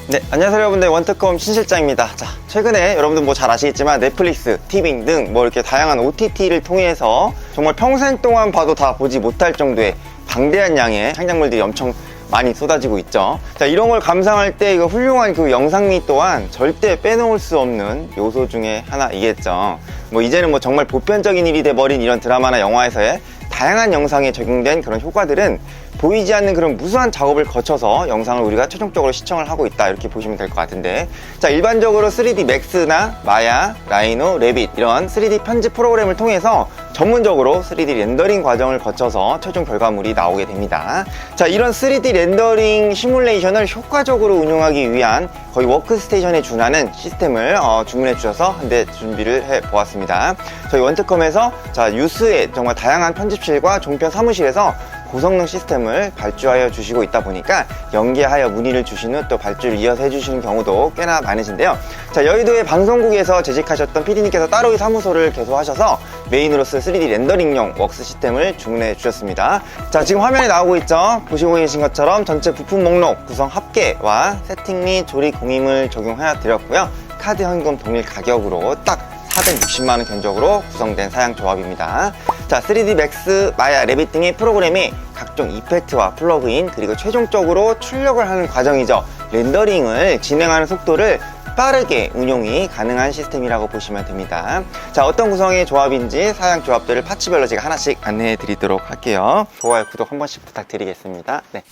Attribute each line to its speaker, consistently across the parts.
Speaker 1: 네, 안녕하세요 여러분들, 원특검 신실장입니다. 자, 최근에 여러분들 뭐 잘 아시겠지만 넷플릭스, 티빙 등 뭐 이렇게 다양한 OTT를 통해서 정말 평생 동안 봐도 다 보지 못할 정도의 방대한 양의 창작물들이 엄청 많이 쏟아지고 있죠. 자, 이런 걸 감상할 때 이거 훌륭한 그 영상미 또한 절대 빼놓을 수 없는 요소 중에 하나이겠죠. 뭐 이제는 뭐 정말 보편적인 일이 돼버린 이런 드라마나 영화에서의 다양한 영상에 적용된 그런 효과들은 보이지 않는 그런 무수한 작업을 거쳐서 영상을 우리가 최종적으로 시청을 하고 있다, 이렇게 보시면 될 것 같은데, 자, 일반적으로 3D 맥스나 마야, 라이노, 레빗 이런 3D 편집 프로그램을 통해서 전문적으로 3D 렌더링 과정을 거쳐서 최종 결과물이 나오게 됩니다. 자, 이런 3D 렌더링 시뮬레이션을 효과적으로 운용하기 위한 거의 워크스테이션에 준하는 시스템을 주문해 주셔서 한 대 준비를 해 보았습니다. 저희 원특검에서 자, 유스의 정말 다양한 편집실과 종편 사무실에서 고성능 시스템을 발주하여 주시고 있다 보니까 연계하여 문의를 주신 후 또 발주를 이어서 해주시는 경우도 꽤나 많으신데요. 자, 여의도의 방송국에서 재직하셨던 PD님께서 따로 이 사무소를 개소하셔서 메인으로 쓸 3D 렌더링용 웍스 시스템을 주문해 주셨습니다. 자, 지금 화면에 나오고 있죠? 보시고 계신 것처럼 전체 부품 목록, 구성 합계와 세팅 및 조립 공임을 적용하여 드렸고요. 카드 현금 동일 가격으로 딱 460만원 견적으로 구성된 사양 조합입니다. 자, 3D 맥스, 마야, 레빗 등의 프로그램이 각종 이펙트와 플러그인, 그리고 최종적으로 출력을 하는 과정이죠. 렌더링을 진행하는 속도를 빠르게 운용이 가능한 시스템이라고 보시면 됩니다. 자, 어떤 구성의 조합인지 사양 조합들을 파츠별로 제가 하나씩 안내해 드리도록 할게요. 좋아요, 구독 한 번씩 부탁드리겠습니다. 네.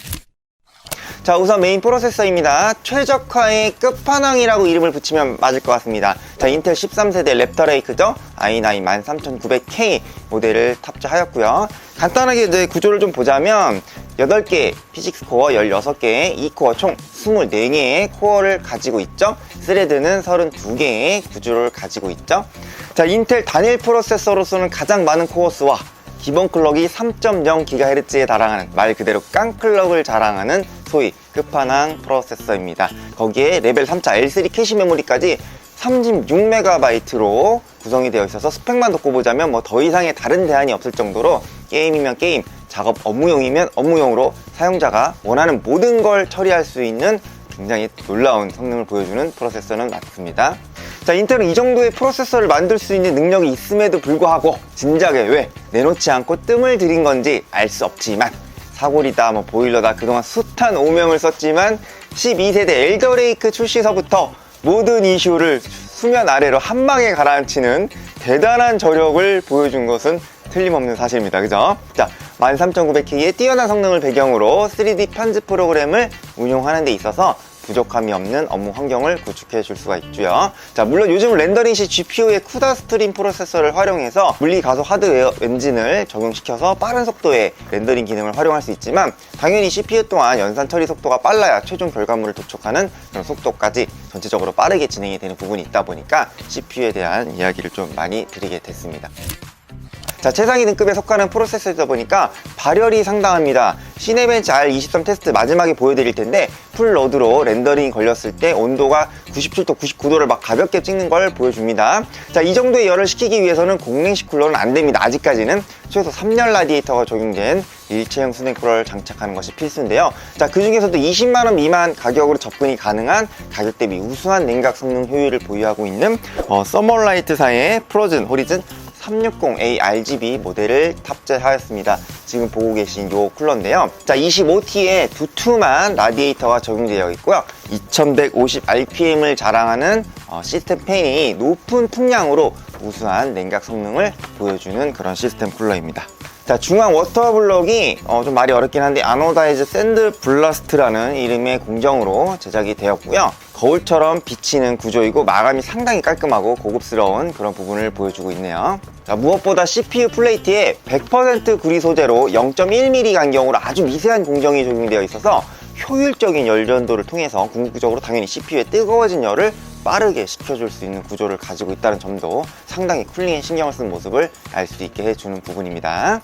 Speaker 1: 자, 우선 메인 프로세서입니다. 최적화의 끝판왕이라고 이름을 붙이면 맞을 것 같습니다. 자, 인텔 13세대 랩터 레이크죠. i9 13900K 모델을 탑재하였고요. 간단하게 이제 구조를 좀 보자면 8개 피직스 코어 16개, 2코어 총 24개의 코어를 가지고 있죠. 스레드는 32개의 구조를 가지고 있죠. 자, 인텔 단일 프로세서로서는 가장 많은 코어 수와 기본 클럭이 3.0GHz에 달하는 말 그대로 깡클럭을 자랑하는 소위 끝판왕 프로세서입니다. 거기에 레벨 3차 L3 캐시 메모리까지 36MB로 구성이 되어 있어서 스펙만 놓고 보자면 뭐 더 이상의 다른 대안이 없을 정도로 게임이면 게임, 작업 업무용이면 업무용으로 사용자가 원하는 모든 걸 처리할 수 있는 굉장히 놀라운 성능을 보여주는 프로세서는 맞습니다. 자, 인텔은 이 정도의 프로세서를 만들 수 있는 능력이 있음에도 불구하고 진작에 왜 내놓지 않고 뜸을 들인 건지 알 수 없지만, 사골이다, 뭐 보일러다, 그동안 숱한 오명을 썼지만 12세대 엘더레이크 출시서부터 모든 이슈를 수면 아래로 한 방에 가라앉히는 대단한 저력을 보여준 것은 틀림없는 사실입니다. 그죠? 자, 13900K의 뛰어난 성능을 배경으로 3D 편집 프로그램을 운용하는 데 있어서 부족함이 없는 업무 환경을 구축해 줄 수가 있고요. 자, 물론 요즘 렌더링 시 GPU의 쿠다 스트림 프로세서를 활용해서 물리 가속 하드웨어 엔진을 적용시켜서 빠른 속도의 렌더링 기능을 활용할 수 있지만, 당연히 CPU 또한 연산 처리 속도가 빨라야 최종 결과물을 도축하는 그런 속도까지 전체적으로 빠르게 진행이 되는 부분이 있다 보니까 CPU에 대한 이야기를 좀 많이 드리게 됐습니다. 자, 최상위 등급에 속하는 프로세서이다 보니까 발열이 상당합니다. 시네벤치 R23 테스트 마지막에 보여드릴 텐데, 풀로드로 렌더링이 걸렸을 때 온도가 97도, 99도를 막 가볍게 찍는 걸 보여줍니다. 자, 이 정도의 열을 식히기 위해서는 공랭식 쿨러는 안 됩니다. 아직까지는 최소 3열 라디에이터가 적용된 일체형 수냉 쿨러를 장착하는 것이 필수인데요. 자, 그 중에서도 20만원 미만 가격으로 접근이 가능한 가격 대비 우수한 냉각 성능 효율을 보유하고 있는 서멀라이트사의 프로즌 호리즌 360A RGB 모델을 탑재하였습니다. 지금 보고 계신 이 쿨러인데요. 자, 25T의 두툼한 라디에이터가 적용되어 있고요. 2150rpm을 자랑하는 시스템 팬이 높은 풍량으로 우수한 냉각 성능을 보여주는 그런 시스템 쿨러입니다. 자, 중앙 워터 블럭이 좀 말이 어렵긴 한데 아노다이즈 샌드 블라스트라는 이름의 공정으로 제작이 되었고요. 거울처럼 비치는 구조이고 마감이 상당히 깔끔하고 고급스러운 그런 부분을 보여주고 있네요. 자, 무엇보다 CPU 플레이트에 100% 구리 소재로 0.1mm 간격으로 아주 미세한 공정이 적용되어 있어서 효율적인 열 전도를 통해서 궁극적으로 당연히 CPU의 뜨거워진 열을 빠르게 식혀줄 수 있는 구조를 가지고 있다는 점도 상당히 쿨링에 신경을 쓴 모습을 알 수 있게 해주는 부분입니다.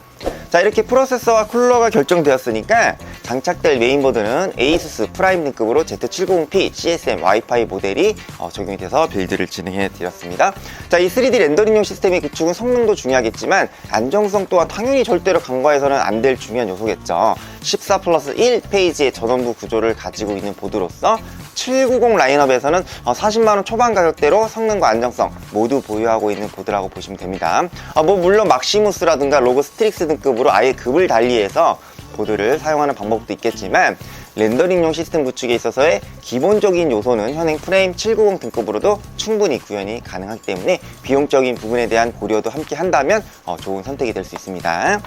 Speaker 1: 자, 이렇게 프로세서와 쿨러가 결정되었으니까 장착될 메인보드는 ASUS 프라임 등급으로 Z790P CSM 와이파이 모델이 적용이 돼서 빌드를 진행해 드렸습니다. 자, 이 3D 렌더링용 시스템의 구축은 성능도 중요하겠지만 안정성 또한 당연히 절대로 간과해서는 안 될 중요한 요소겠죠. 14+1 페이지의 전원부 구조를 가지고 있는 보드로서 790 라인업에서는 40만원 초반 가격대로 성능과 안정성 모두 보유하고 있는 보드라고 보시면 됩니다. 물론 막시무스라든가 로그 스트릭스 등급으로 아예 급을 달리해서 보드를 사용하는 방법도 있겠지만 렌더링용 시스템 구축에 있어서의 기본적인 요소는 현행 프레임 790 등급으로도 충분히 구현이 가능하기 때문에 비용적인 부분에 대한 고려도 함께 한다면 좋은 선택이 될 수 있습니다.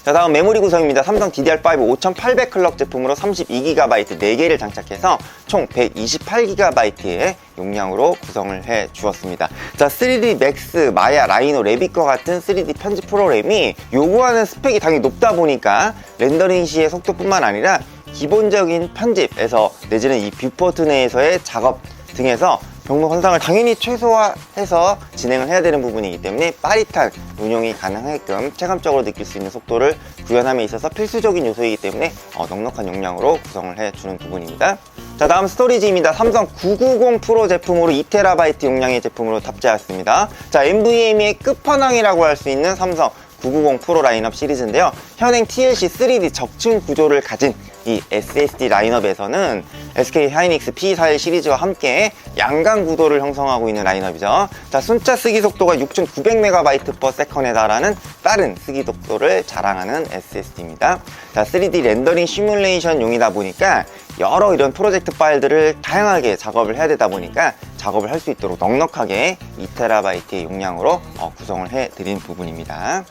Speaker 1: 자, 다음 메모리 구성입니다. 삼성 DDR5 5800 클럭 제품으로 32GB 4개를 장착해서 총 128GB의 용량으로 구성을 해 주었습니다. 자, 3D 맥스, 마야, 라이노, 레빗과 같은 3D 편집 프로그램이 요구하는 스펙이 당연히 높다 보니까 렌더링 시의 속도뿐만 아니라 기본적인 편집에서 내지는 이 뷰포트 내에서의 작업 등에서 병목 현상을 당연히 최소화해서 진행을 해야 되는 부분이기 때문에 빠릿한 운용이 가능하게끔 체감적으로 느낄 수 있는 속도를 구현함에 있어서 필수적인 요소이기 때문에 넉넉한 용량으로 구성을 해주는 부분입니다. 자, 다음 스토리지입니다. 삼성 990 프로 제품으로 2TB 용량의 제품으로 탑재하였습니다. 자, NVMe의 끝판왕이라고 할 수 있는 삼성 990 프로 라인업 시리즈인데요. 현행 TLC 3D 적층 구조를 가진 이 SSD 라인업에서는 SK 하이닉스 P41 시리즈와 함께 양강 구도를 형성하고 있는 라인업이죠. 자, 순차 쓰기 속도가 6900MB/s에 달하는 빠른 쓰기 속도를 자랑하는 SSD입니다. 자, 3D 렌더링 시뮬레이션 용이다 보니까 여러 이런 프로젝트 파일들을 다양하게 작업을 해야 되다 보니까 작업을 할 수 있도록 넉넉하게 2TB의 용량으로 구성을 해드린 부분입니다.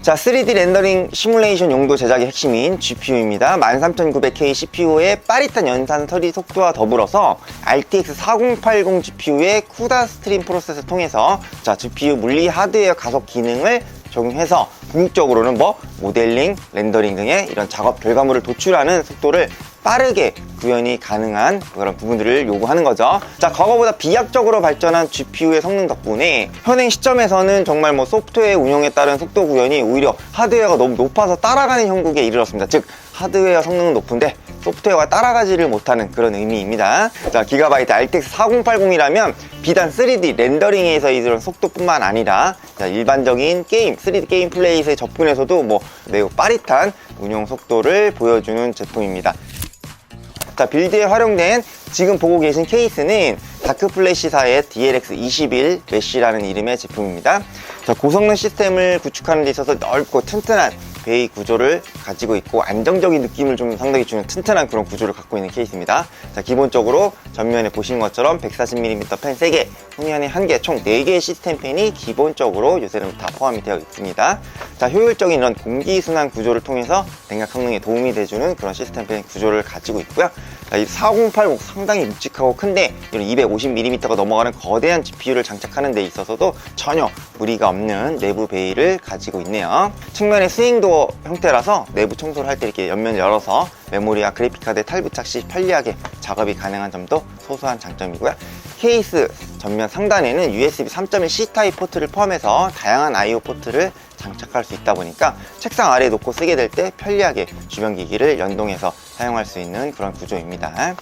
Speaker 1: 자, 3D 렌더링 시뮬레이션 용도 제작의 핵심인 GPU입니다. 13900K CPU의 빠릿한 연산 처리 속도와 더불어서 RTX 4080 GPU의 쿠다 스트림 프로세스를 통해서 자, GPU 물리 하드웨어 가속 기능을 적용해서 궁극적으로는 모델링, 렌더링 등의 이런 작업 결과물을 도출하는 속도를 빠르게 구현이 가능한 그런 부분들을 요구하는 거죠. 자, 과거보다 비약적으로 발전한 GPU의 성능 덕분에 현행 시점에서는 정말 소프트웨어 운용에 따른 속도 구현이 오히려 하드웨어가 너무 높아서 따라가는 형국에 이르렀습니다. 즉, 하드웨어 성능은 높은데 소프트웨어가 따라가지를 못하는 그런 의미입니다. 자, 기가바이트 RTX 4080이라면 비단 3D 렌더링에서 이런 속도뿐만 아니라 자, 일반적인 게임, 3D 게임 플레이에 접근해서도 매우 빠릿한 운용 속도를 보여주는 제품입니다. 자, 빌드에 활용된 지금 보고 계신 케이스는 다크플래시사의 DLX21 메쉬라는 이름의 제품입니다. 자, 고성능 시스템을 구축하는 데 있어서 넓고 튼튼한 베이 구조를 가지고 있고 안정적인 느낌을 좀 상당히 주는 튼튼한 그런 구조를 갖고 있는 케이스입니다. 자, 기본적으로 전면에 보시는 것처럼 140mm 펜 3개, 후면에 1개, 총 4개의 시스템 펜이 기본적으로 요새는 다 포함이 되어 있습니다. 자, 효율적인 이런 공기순환 구조를 통해서 냉각 성능에 도움이 돼주는 그런 시스템 펜 구조를 가지고 있고요. 자, 이 4080 상당히 묵직하고 큰데 이런 250mm가 넘어가는 거대한 GPU를 장착하는 데 있어서도 전혀 무리가 없는 내부 베이를 가지고 있네요. 측면에 스윙도어 형태라서 내부 청소를 할 때 이렇게 옆면 열어서 메모리와 그래픽카드에 탈부착 시 편리하게 작업이 가능한 점도 소소한 장점이고요. 케이스 전면 상단에는 USB 3.1 C타입 포트를 포함해서 다양한 I/O 포트를 장착할 수 있다 보니까 책상 아래에 놓고 쓰게 될 때 편리하게 주변 기기를 연동해서 사용할 수 있는 그런 구조입니다.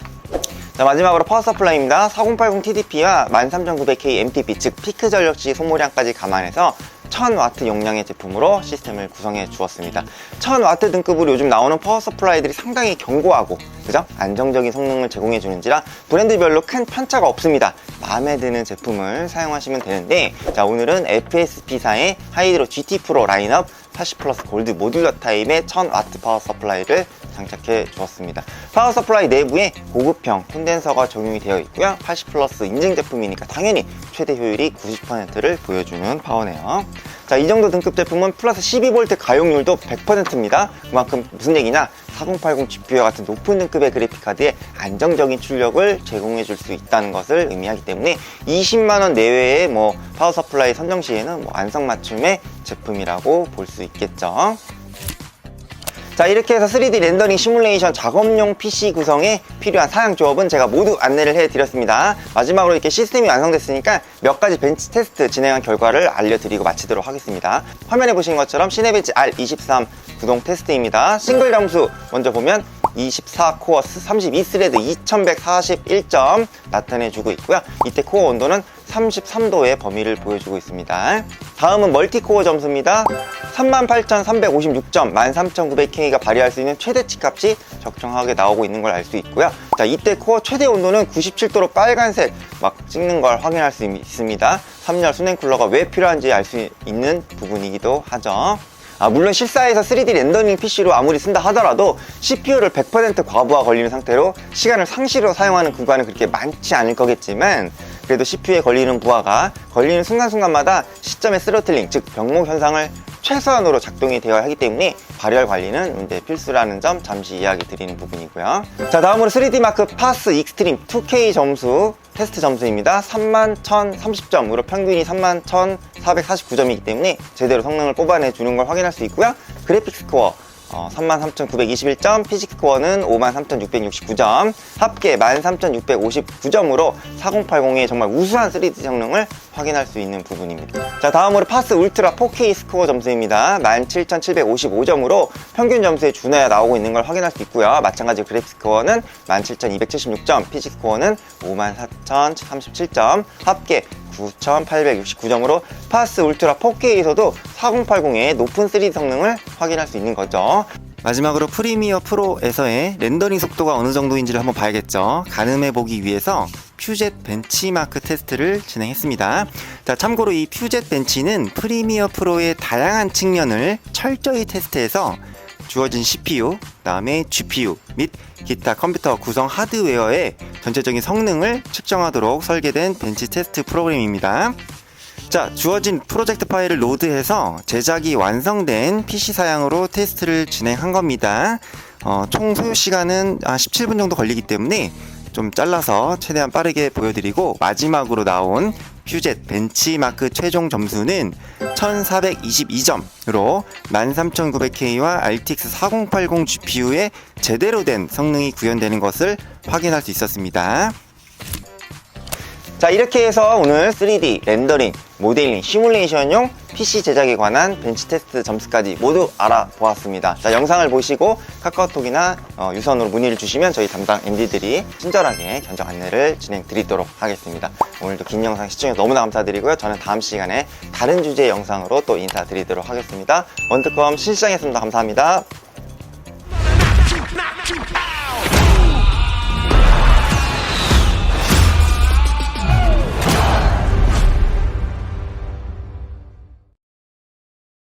Speaker 1: 자, 마지막으로 파워 서플라이입니다. 4080 TDP와 13900K MTP, 즉 피크 전력 시 소모량까지 감안해서 1000W 용량의 제품으로 시스템을 구성해 주었습니다. 1000W 등급으로 요즘 나오는 파워 서플라이들이 상당히 견고하고 그죠? 안정적인 성능을 제공해 주는지라 브랜드별로 큰 편차가 없습니다. 마음에 드는 제품을 사용하시면 되는데, 자, 오늘은 FSP사의 하이드로 GT 프로 라인업 80 플러스 골드 모듈러 타입의 1000W 파워 서플라이를 장착해 주었습니다. 파워 서플라이 내부에 고급형 콘덴서가 적용이 되어 있고요. 80 플러스 인증 제품이니까 당연히 최대 효율이 90%를 보여주는 파워네요. 자, 이 정도 등급 제품은 플러스 12V 가용률도 100%입니다. 그만큼 무슨 얘기냐? 4080 GPU와 같은 높은 등급의 그래픽카드에 안정적인 출력을 제공해 줄 수 있다는 것을 의미하기 때문에 20만원 내외의 파워 서플라이 선정 시에는 안성맞춤의 제품이라고 볼 수 있겠죠. 자, 이렇게 해서 3D 렌더링 시뮬레이션 작업용 PC 구성에 필요한 사양 조업은 제가 모두 안내를 해드렸습니다. 마지막으로 이렇게 시스템이 완성됐으니까 몇 가지 벤치 테스트 진행한 결과를 알려드리고 마치도록 하겠습니다. 화면에 보시는 것처럼 시네벤치 R23 구동 테스트입니다. 싱글 점수 먼저 보면 24코어 32스레드 2141점 나타내주고 있고요. 이때 코어 온도는 33도의 범위를 보여주고 있습니다. 다음은 멀티코어 점수입니다. 38,356점, 13,900K가 발휘할 수 있는 최대치 값이 적정하게 나오고 있는 걸 알 수 있고요. 자, 이때 코어 최대 온도는 97도로 빨간색 막 찍는 걸 확인할 수 있습니다. 3열 수냉 쿨러가 왜 필요한지 알 수 있는 부분이기도 하죠. 물론 실사에서 3D 렌더링 PC로 아무리 쓴다 하더라도 CPU를 100% 과부하 걸리는 상태로 시간을 상시로 사용하는 구간은 그렇게 많지 않을 거겠지만, 그래도 CPU에 걸리는 부하가 걸리는 순간순간마다 시점의 스로틀링, 즉 병목 현상을 최소한으로 작동이 되어야 하기 때문에 발열 관리는 필수라는 점 잠시 이야기 드리는 부분이고요. 자, 다음으로 3D마크 파스 익스트림 2K 점수 테스트 점수입니다. 31,030점으로 평균이 31,449점이기 때문에 제대로 성능을 뽑아내 주는 걸 확인할 수 있고요. 그래픽 스코어 33,921점, 피직 스코어는 53,669점, 합계 13,659점으로 4080의 정말 우수한 3D 성능을 확인할 수 있는 부분입니다. 자, 다음으로 파스 울트라 4K 스코어 점수입니다. 17,755점으로 평균 점수에 준하여 나오고 있는 걸 확인할 수 있고요. 마찬가지로 그래픽 스코어는 17,276점, 피직 스코어는 54,037점, 합계 9,869점으로 파스 울트라 4K에서도 4080의 높은 3D 성능을 확인할 수 있는 거죠. 마지막으로 프리미어 프로에서의 렌더링 속도가 어느 정도인지를 한번 봐야겠죠. 가늠해 보기 위해서 퓨젯 벤치마크 테스트를 진행했습니다. 자, 참고로 이 퓨젯 벤치는 프리미어 프로의 다양한 측면을 철저히 테스트해서 주어진 CPU, 그다음에 GPU 및 기타 컴퓨터 구성 하드웨어의 전체적인 성능을 측정하도록 설계된 벤치 테스트 프로그램입니다. 자, 주어진 프로젝트 파일을 로드해서 제작이 완성된 PC 사양으로 테스트를 진행한 겁니다. 총 소요 시간은 17분 정도 걸리기 때문에 좀 잘라서 최대한 빠르게 보여드리고, 마지막으로 나온 퓨젯 벤치마크 최종 점수는 1422점으로 13900K와 RTX 4080 GPU에 제대로 된 성능이 구현되는 것을 확인할 수 있었습니다. 자, 이렇게 해서 오늘 3D 렌더링, 모델링, 시뮬레이션용 PC 제작에 관한 벤치 테스트 점수까지 모두 알아보았습니다. 자, 영상을 보시고 카카오톡이나 유선으로 문의를 주시면 저희 담당 MD들이 친절하게 견적 안내를 진행드리도록 하겠습니다. 오늘도 긴 영상 시청해주셔서 너무나 감사드리고요. 저는 다음 시간에 다른 주제의 영상으로 또 인사드리도록 하겠습니다. 원트컴 신시장이었습니다. 감사합니다.